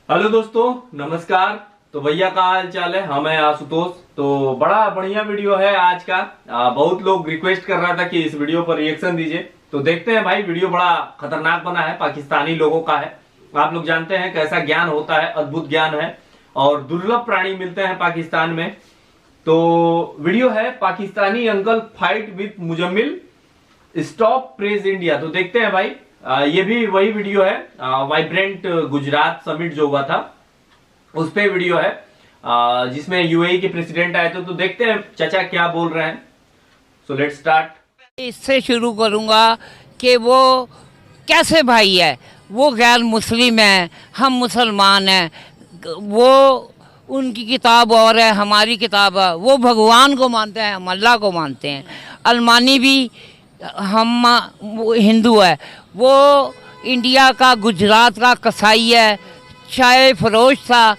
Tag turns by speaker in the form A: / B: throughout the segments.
A: Hello दोस्तों, नमस्कार। तो भैया का हाल चाल है? हम हैं आशुतोष। तो बड़ा बढ़िया वीडियो है आज का। बहुत लोग रिक्वेस्ट कर रहा था कि इस वीडियो पर रिएक्शन दीजिए, तो देखते हैं भाई। वीडियो बड़ा खतरनाक बना है, पाकिस्तानी लोगों का है। आप लोग जानते हैं कैसा ज्ञान होता है, अद्भुत ज्ञान है और दुर्लभ प्राणी मिलते हैं पाकिस्तान में। तो वीडियो है Pakistani uncle fight with Muzammil, stop praise India. तो देखते हैं भाई। ये भी वही वीडियो है, वाइब्रेंट गुजरात समिट जो हुआ था उस पे वीडियो है, जिसमें यूएई के प्रेसिडेंट आए थे। तो देखते हैं चाचा क्या बोल रहे हैं। So let's start.
B: इससे शुरू करूंगा कि वो कैसे भाई है, वो गैर मुस्लिम है, हम मुसलमान हैं। वो उनकी किताब और है, हमारी किताब है। वो भगवान को मानते हैं, हम अल्लाह को मानते हैं। अलमानी भी वो हिंदू है। वो इंडिया का गुजरात का कसाई है, चाय फरोश था।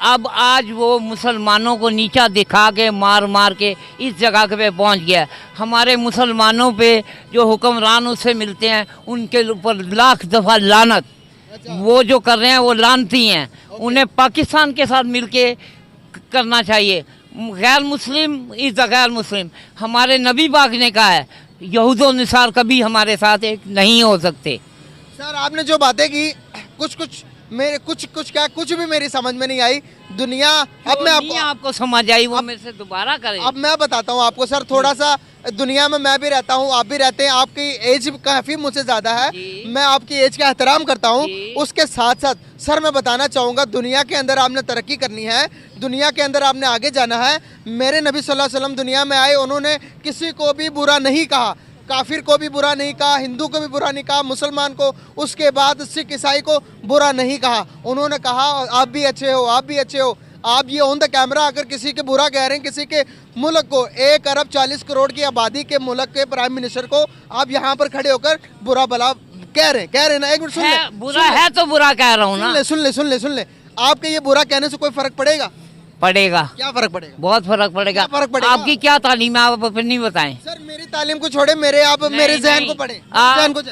B: अब आज वो मुसलमानों को नीचा दिखा के मार मार के इस जगह पे पहुंच गया। हमारे मुसलमानों पे जो हुक्मरान उससे मिलते हैं उनके ऊपर लाख दफ़ा लानत। वो जो कर रहे हैं वो लानती हैं। उन्हें पाकिस्तान के साथ मिलके करना चाहिए। गैर मुस्लिम इज़ द गैर मुस्लिम। हमारे नबी पाक ने कहा है यहूदो निसार कभी हमारे साथ एक नहीं हो सकते।
C: सर आपने जो बातें की कुछ भी मेरी समझ में नहीं आई। दुनिया अब मैं
B: आपको समझ आई वो मेरे से दोबारा करें।
C: अब मैं बताता हूँ आपको सर, थोड़ा सा दुनिया में मैं भी रहता हूँ, आप भी रहते हैं। आपकी एज काफ़ी मुझसे ज़्यादा है, मैं आपकी एज का एहतराम करता हूँ। उसके साथ साथ सर मैं बताना चाहूँगा, दुनिया के अंदर आपने तरक्की करनी है, दुनिया के अंदर आपने आगे जाना है। मेरे नबी सल्लल्लाहु अलैहि वसल्लम दुनिया में आए, उन्होंने किसी को भी बुरा नहीं कहा, काफिर को भी बुरा नहीं कहा, हिंदू को भी बुरा नहीं कहा, मुसलमान को, उसके बाद सिख ईसाई को बुरा नहीं कहा। उन्होंने कहा आप भी अच्छे हो, आप भी अच्छे हो। आप ये ऑन द कैमरा अगर किसी के बुरा कह रहे हैं, किसी के मुल्क को, 1 अरब 40 करोड़ की आबादी के मुल्क के प्राइम मिनिस्टर को आप यहाँ पर खड़े होकर बुरा भला कह रहे हैं ना। एक मिनट सुन ले,
B: बुरा है तो बुरा कह रहा हूँ ना।
C: सुन ले। आपके ये बुरा कहने से कोई फर्क पड़ेगा?
B: पड़ेगा।
C: क्या फर्क पड़ेगा?
B: बहुत फर्क पड़ेगा। आपकी क्या तालीम है, आप अपनी बताएं।
C: सर मेरी तालीम को छोड़े, मेरे जहन को पढ़े।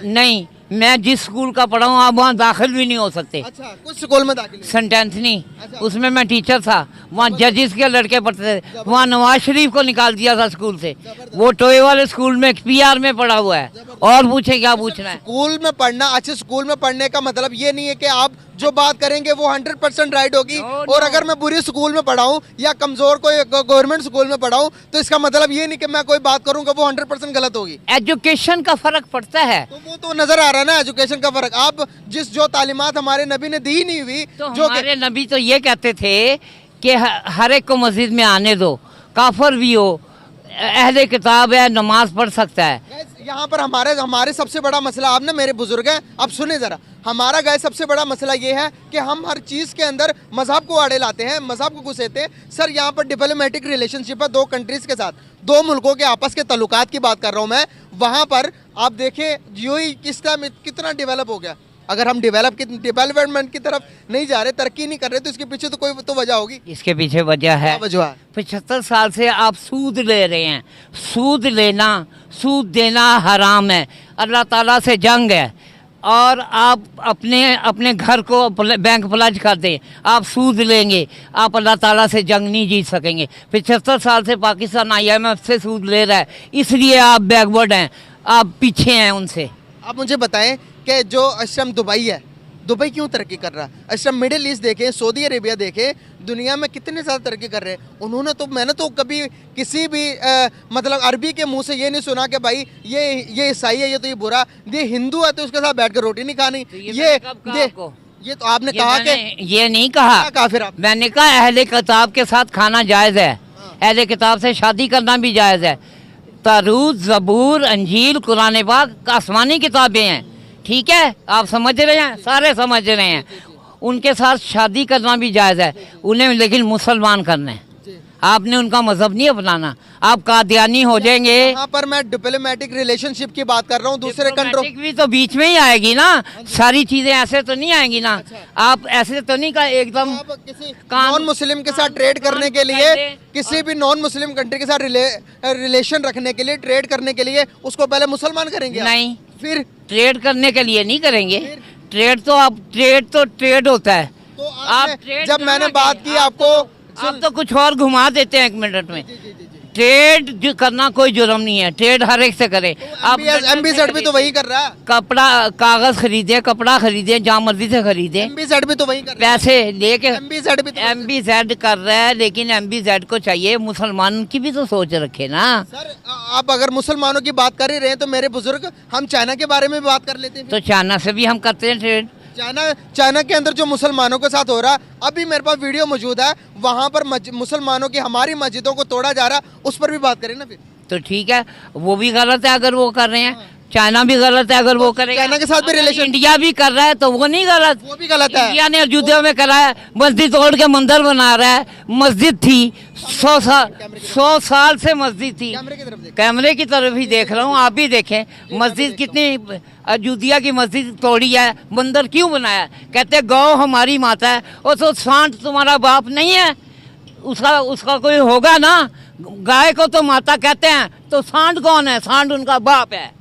B: नहीं, मैं जिस स्कूल का पढ़ा हूँ आप वहाँ दाखिल भी नहीं हो सकते।
C: अच्छा, कुछ स्कूल में दाखिल?
B: सेंटेंस नहीं।
C: अच्छा।
B: उसमें मैं टीचर था, वहाँ जजिस के लड़के पढ़ते थे। वहाँ नवाज शरीफ को निकाल दिया था स्कूल से। वो टोए वाले स्कूल में पीआर में पढ़ा हुआ है। और पूछे क्या पूछना है।
C: स्कूल में पढ़ना, अच्छे स्कूल में पढ़ने का मतलब ये नहीं है कि आप जो बात करेंगे वो 100% राइट होगी। और अगर मैं बुरी स्कूल में पढ़ाऊँ या कमजोर कोई गवर्नमेंट स्कूल में पढ़ाऊँ तो इसका मतलब ये नहीं कि मैं कोई बात करूँगा वो 100% गलत होगी।
B: एजुकेशन का फर्क पड़ता है।
C: तो वो तो नजर आ रहा है ना, एजुकेशन का फर्क। आप जो तालीमात हमारे नबी ने दी नहीं हुई,
B: तो हमारे नबी तो ये कहते थे कि हर एक को मस्जिद में आने दो, काफर भी हो, अहले किताब है, नमाज पढ़ सकता है।
C: यहाँ पर हमारे सबसे बड़ा मसला, आप ना मेरे बुजुर्ग हैं, अब सुने ज़रा। हमारा गाय सबसे बड़ा मसला ये है कि हम हर चीज़ के अंदर मज़हब को आड़े लाते हैं, मज़हब को घुसेते हैं। सर यहाँ पर डिप्लोमेटिक रिलेशनशिप है 2 कंट्रीज़ के साथ, 2 मुल्कों के आपस के तल्लुकात की बात कर रहा हूँ मैं। वहाँ पर आप देखें यूएई कितना डेवलप हो गया। अगर हम डेवलपमेंट की तरफ नहीं जा रहे, तरक्की नहीं कर रहे, तो इसके पीछे तो कोई तो वजह होगी।
B: इसके पीछे वजह है 75 साल से आप सूद ले रहे हैं। सूद देना हराम है, अल्लाह ताला से जंग है। और आप अपने घर को बैंक प्लज कर दें, आप सूद लेंगे, आप अल्लाह ताला से जंग नहीं जीत सकेंगे। 75 साल से पाकिस्तान IMF से सूद ले रहा है, इसलिए आप बैकवर्ड हैं, आप पीछे हैं उनसे। आप
C: मुझे बताएं कि जो अशरम दुबई है, दुबई क्यों तरक्की कर रहा है? अशरम मिडिल ईस्ट देखें, सऊदी अरेबिया देखें, दुनिया में कितने ज़्यादा तरक्की कर रहे हैं। मैंने तो कभी किसी भी मतलब अरबी के मुंह से ये नहीं सुना कि भाई ये ईसाई है, ये तो ये बुरा, ये हिंदू है तो उसके साथ बैठ कर रोटी नहीं खानी।
B: तो ये
C: तो आपने कहा कि
B: ये नहीं कहा, फिर मैंने कहा अहले किताब के साथ खाना जायज़ है, अहले किताब से शादी करना भी जायज़ है। तारूत, ज़बूर, अंजील, कुरान पाक आसमानी किताबें हैं, ठीक है, आप समझ रहे हैं, सारे समझ रहे हैं। उनके साथ शादी करना भी जायज़ है उन्हें, लेकिन मुसलमान करना है। आपने उनका मजहब नहीं अपनाना, आप कादियानी हो जाएंगे।
C: यहाँ पर मैं डिप्लोमेटिक रिलेशनशिप की बात कर रहा हूँ, दूसरे कंट्री
B: भी तो बीच में ही आएगी ना। सारी चीजें ऐसे तो नहीं आएंगी ना। आप ऐसे तो नहीं का एकदम
C: नॉन मुस्लिम के साथ ट्रेड करने के लिए, किसी भी नॉन मुस्लिम कंट्री के साथ रिलेशन रखने के लिए, ट्रेड करने के लिए उसको पहले मुसलमान करेंगे?
B: नहीं, फिर ट्रेड करने के लिए नहीं करेंगे। ट्रेड तो ट्रेड होता है,
C: तो
B: आप
C: आपने
B: ट्रेड
C: जब मैंने बात की आपको
B: आप तो कुछ और घुमा देते हैं 1 मिनट में। ट्रेड जो करना कोई जुर्म नहीं है, ट्रेड हर एक से करे। आप
C: एमबीजेड भी तो वही कर रहा है,
B: कपड़ा कागज खरीदे, कपड़ा खरीदे, जहाँ मर्जी से खरीदे,
C: एमबीजेड भी तो वही कर रहा है,
B: पैसे लेके
C: एमबीजेड भी तो वही कर
B: MBZ कर रहा है। लेकिन MBZ को चाहिए मुसलमान की भी तो सोच रखे ना।
C: रहा है। सर आप अगर मुसलमानों की बात कर ही रहे हैं तो मेरे बुजुर्ग हम चाइना के बारे में भी बात कर लेते हैं।
B: तो चाइना से भी हम करते हैं ट्रेड।
C: चाइना के अंदर जो मुसलमानों के साथ हो रहा है, अभी मेरे पास वीडियो मौजूद है, वहाँ पर मुसलमानों की हमारी मस्जिदों को तोड़ा जा रहा है, उस पर भी बात करें ना फिर।
B: तो ठीक है, वो भी गलत है अगर वो कर रहे हैं, चाइना भी गलत है अगर वो करेगा।
C: चाइना के साथ भी रिलेशन,
B: इंडिया भी कर रहा है तो वो नहीं गलत,
C: वो भी गलत है।
B: इंडिया ने अयोध्या में करा है, मस्जिद तोड़ के मंदिर बना रहा है। मस्जिद थी 100 साल से मस्जिद थी।
C: कैमरे की तरफ देख।
B: कैमरे की तरफ ही देख रहा हूँ, आप भी देखें। मस्जिद कितनी, अयोध्या की मस्जिद तोड़ी है, मंदिर क्यों बनाया? कहते गौ हमारी माता है। और तो सांड तुम्हारा बाप नहीं है, उसका कोई होगा ना। गाय को तो माता कहते हैं, तो सांड कौन है? सांड उनका बाप है।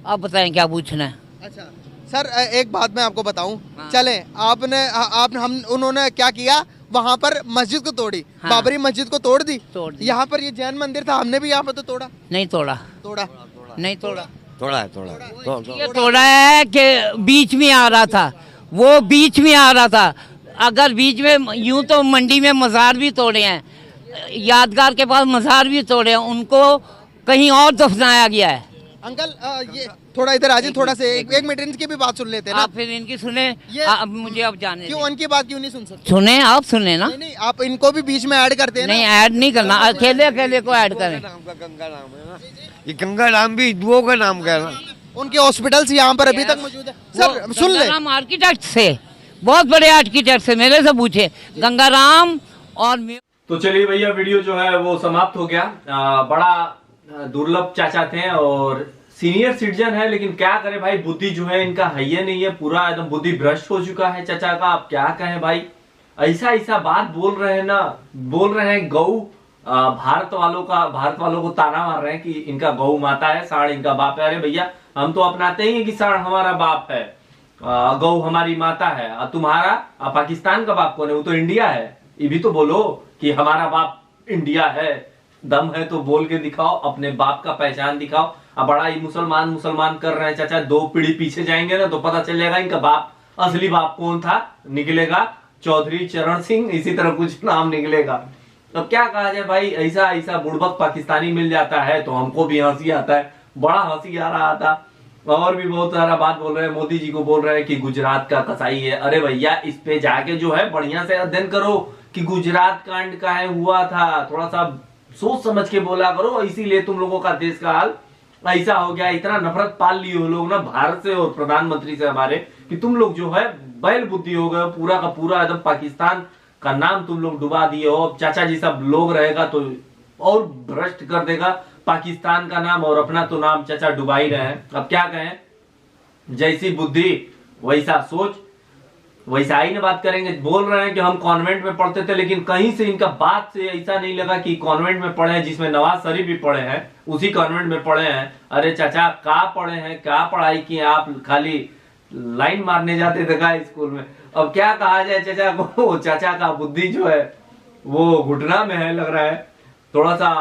B: आप बताएं क्या पूछना है।
C: अच्छा सर, एक बात मैं आपको बताऊं,
B: हाँ।
C: चले उन्होंने क्या किया, वहाँ पर मस्जिद को तोड़ी,
B: हाँ।
C: बाबरी मस्जिद को तोड़ दी।
B: यहाँ
C: पर ये जैन मंदिर था, हमने भी यहाँ पर तो तोड़ा।
B: नहीं तोड़ा,
C: तोड़ा
B: नहीं तोड़ा,
D: तोड़ा
B: ये तोड़ा है कि बीच में आ रहा था, वो बीच में आ रहा था। अगर बीच में, यूं तो मंडी में मज़ार भी तोड़े हैं, यादगार के पास मज़ार भी तोड़े हैं, उनको कहीं और दफनाया गया है।
C: अंकल ये थोड़ा इधर आ जाए, थोड़ा से एक मिनट इनकी भी बात सुन लेते हैं ना।
B: आप फिर इनकी सुने, मुझे अब जाने
C: क्यों
B: दें।
C: उनकी बात क्यों नहीं सुन सकते?
B: सुने, आप सुने ना।
C: नहीं, आप इनको भी बीच में ऐड करते हैं ना।
B: नहीं, ऐड नहीं करना, अकेले अकेले को ऐड करें।
D: गंगा नाम है ना, ये गंगा नाम भी हिंदुओं का नाम का है ना।
C: उनके हॉस्पिटल्स यहाँ पर अभी तक मौजूद है। सर सुन ले,
B: गंगाराम आर्किटेक्ट से, बहुत बड़े आर्किटेक्ट से, मेरे से पूछे, गंगाराम और
A: तो चलिए भैया, वीडियो जो है वो समाप्त हो गया। बड़ा दुर्लभ चाचा थे और सीनियर सिटीजन है, लेकिन क्या करे भाई, बुद्धि जो है इनका है ही नहीं है, पूरा एकदम बुद्धि भ्रष्ट हो चुका है चाचा का। आप क्या कहें भाई, ऐसा बात बोल रहे हैं ना, बोल रहे हैं गौ भारत वालों को ताना मार रहे हैं कि इनका गौ माता है, सांड इनका बाप है। अरे भैया, हम तो अपनाते ही हैं कि सांड हमारा बाप है, गौ हमारी माता है। तुम्हारा पाकिस्तान का बाप कौन है? वो तो इंडिया है। ये भी तो बोलो कि हमारा बाप इंडिया है। दम है तो बोल के दिखाओ, अपने बाप का पहचान दिखाओ। अब बड़ा ही मुसलमान कर रहे हैं चाचा। 2 पीढ़ी पीछे जाएंगे ना तो पता चलेगा इनका बाप, असली बाप कौन था, निकलेगा चौधरी चरण सिंह, इसी तरह कुछ नाम निकलेगा। अब क्या कहा जाए भाई, ऐसा बुड़बक पाकिस्तानी मिल जाता है तो हमको भी हंसी आता है। बड़ा हंसी आ रहा था। और भी बहुत सारा बात बोल रहे हैं, मोदी जी को बोल रहे हैं कि गुजरात का कसाई है। अरे भैया, इस पे जाके जो है बढ़िया से अध्ययन करो कि गुजरात कांड काहे हुआ था, थोड़ा सा सोच समझ के बोला करो। इसीलिए तुम लोगों का देश का हाल ऐसा हो गया। इतना नफरत पाल लिए हो लोग ना भारत से और प्रधानमंत्री से हमारे, कि तुम लोग जो है बैल बुद्धि हो गए, पूरा का पूरा एकदम पाकिस्तान का नाम तुम लोग डुबा दिए हो। अब चाचा जी सब लोग रहेगा तो और भ्रष्ट कर देगा पाकिस्तान का नाम, और अपना तो नाम चाचा डुबा ही रहे हैं। अब क्या कहें, जैसी बुद्धि वैसा सोच, वैसा ही ना बात करेंगे। बोल रहे हैं कि हम कॉन्वेंट में पढ़ते थे, लेकिन कहीं से इनका बात से ऐसा नहीं लगा कि कॉन्वेंट में पढ़े हैं, जिसमें नवाज शरीफ भी पढ़े हैं, उसी कॉन्वेंट में पढ़े हैं। अरे चाचा, क्या पढ़े हैं, क्या पढ़ाई की? आप खाली लाइन मारने जाते थे का स्कूल में? अब क्या कहा जाए चाचा को, चाचा का बुद्धि जो है वो घुटना में है लग रहा है। थोड़ा सा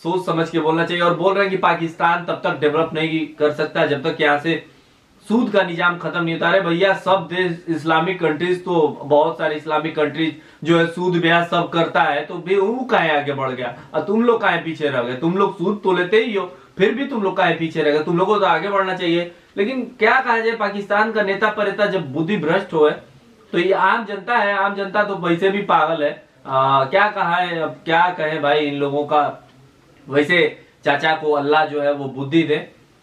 A: सोच समझ के बोलना चाहिए। और बोल रहे हैं कि पाकिस्तान तब तक डेवलप नहीं कर सकता जब तक यहाँ से सूद का निजाम खत्म नहीं होता। अरे भैया, सब देश इस्लामिक कंट्रीज, तो बहुत सारे इस्लामिक कंट्रीज जो है सूद ब्याज सब करता है, तो वो काहे आगे बढ़ गया और तुम लोग काहे पीछे रह गए? तुम लोग सूद तो लेते ही हो, फिर भी तुम लोग काहे पीछे रह गए? तुम लोगों को तो आगे बढ़ना चाहिए। लेकिन क्या कहा जाए, पाकिस्तान का नेता परेता जब बुद्धि भ्रष्ट हो तो ये आम जनता है, आम जनता तो वैसे भी पागल है। क्या कहा है, अब क्या कहे भाई इन लोगों का। वैसे चाचा को अल्लाह जो है वो बुद्धि दे,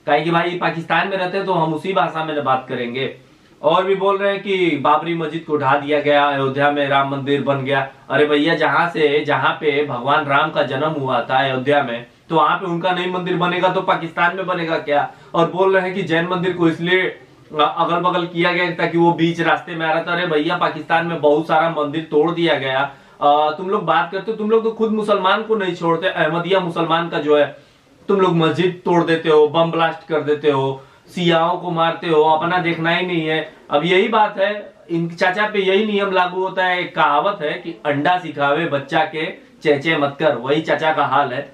A: कहे कि भाई पाकिस्तान में रहते तो हम उसी भाषा में बात करेंगे। और भी बोल रहे हैं कि बाबरी मस्जिद को ढा दिया गया, अयोध्या में राम मंदिर बन गया। अरे भैया, जहाँ पे भगवान राम का जन्म हुआ था अयोध्या में, तो वहां पे उनका नहीं मंदिर बनेगा तो पाकिस्तान में बनेगा क्या? और बोल रहे हैं कि जैन मंदिर को इसलिए अगल बगल किया गया ताकि वो बीच रास्ते में आ रहा था। अरे भैया, पाकिस्तान में बहुत सारा मंदिर तोड़ दिया गया। तुम लोग बात करते हो, तुम लोग तो खुद मुसलमान को नहीं छोड़ते। अहमदिया मुसलमान का जो है तुम लोग मस्जिद तोड़ देते हो, बम ब्लास्ट कर देते हो, सियाओं को मारते हो, अपना देखना ही नहीं है। अब यही बात है, इन चाचा पे यही नियम लागू होता है। एक कहावत है कि अंडा सिखावे बच्चा के चेचे मत कर, वही चाचा का हाल है।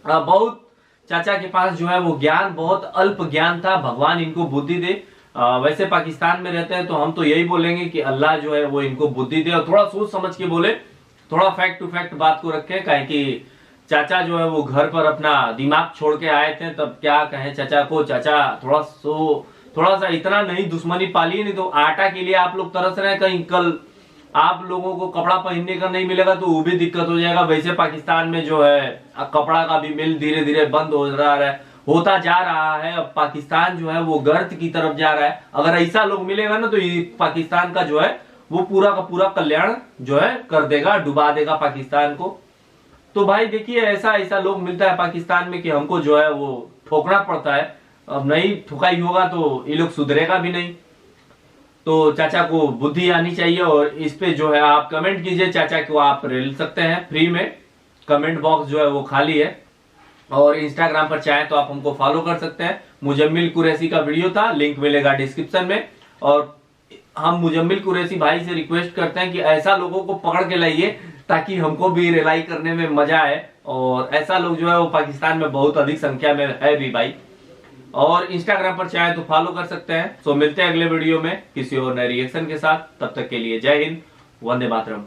A: बहुत चाचा के पास जो है वो ज्ञान बहुत अल्प ज्ञान था, भगवान इनको बुद्धि दे। वैसे पाकिस्तान में रहते हैं तो हम तो यही बोलेंगे कि अल्लाह जो है वो इनको बुद्धि दे, और थोड़ा सोच समझ के बोले, थोड़ा फैक्ट टू फैक्ट बात को रखे। काहे कि चाचा जो है वो घर पर अपना दिमाग छोड़ के आए थे, तब क्या कहें चाचा को। चाचा थोड़ा सा इतना नहीं दुश्मनी पाली, नहीं तो आटा के लिए आप लोग तरस रहे हैं, कहीं कल आप लोगों को कपड़ा पहनने का नहीं मिलेगा तो वो भी दिक्कत हो जाएगा। वैसे पाकिस्तान में जो है कपड़ा का भी मिल धीरे धीरे बंद होता जा रहा है। अब पाकिस्तान जो है वो गर्त की तरफ जा रहा है। अगर ऐसा लोग मिलेगा ना तो ये पाकिस्तान का जो है वो पूरा का पूरा कल्याण जो है कर देगा, डुबा देगा पाकिस्तान को। तो भाई देखिए, ऐसा लोग मिलता है पाकिस्तान में कि हमको जो है वो ठोकना पड़ता है। अब नहीं ठुकाई होगा तो ये लोग सुधरेगा भी नहीं। तो चाचा को बुद्धि आनी चाहिए। और इस पे जो है आप कमेंट कीजिए, चाचा को आप रेल सकते हैं फ्री में, कमेंट बॉक्स जो है वो खाली है। और इंस्टाग्राम पर चाहे तो आप हमको फॉलो कर सकते हैं। मुजम्मिल कुरैशी का वीडियो था, लिंक मिलेगा डिस्क्रिप्शन में। और हम मुजम्मिल कुरैशी भाई से रिक्वेस्ट करते हैं कि ऐसा लोगों को पकड़ के लाइए ताकि हमको भी रिलाई करने में मजा आए। और ऐसा लोग जो है वो पाकिस्तान में बहुत अधिक संख्या में है भी भाई। और इंस्टाग्राम पर चाहे तो फॉलो कर सकते हैं। सो मिलते हैं अगले वीडियो में किसी और नए रिएक्शन के साथ। तब तक के लिए जय हिंद, वंदे मातरम।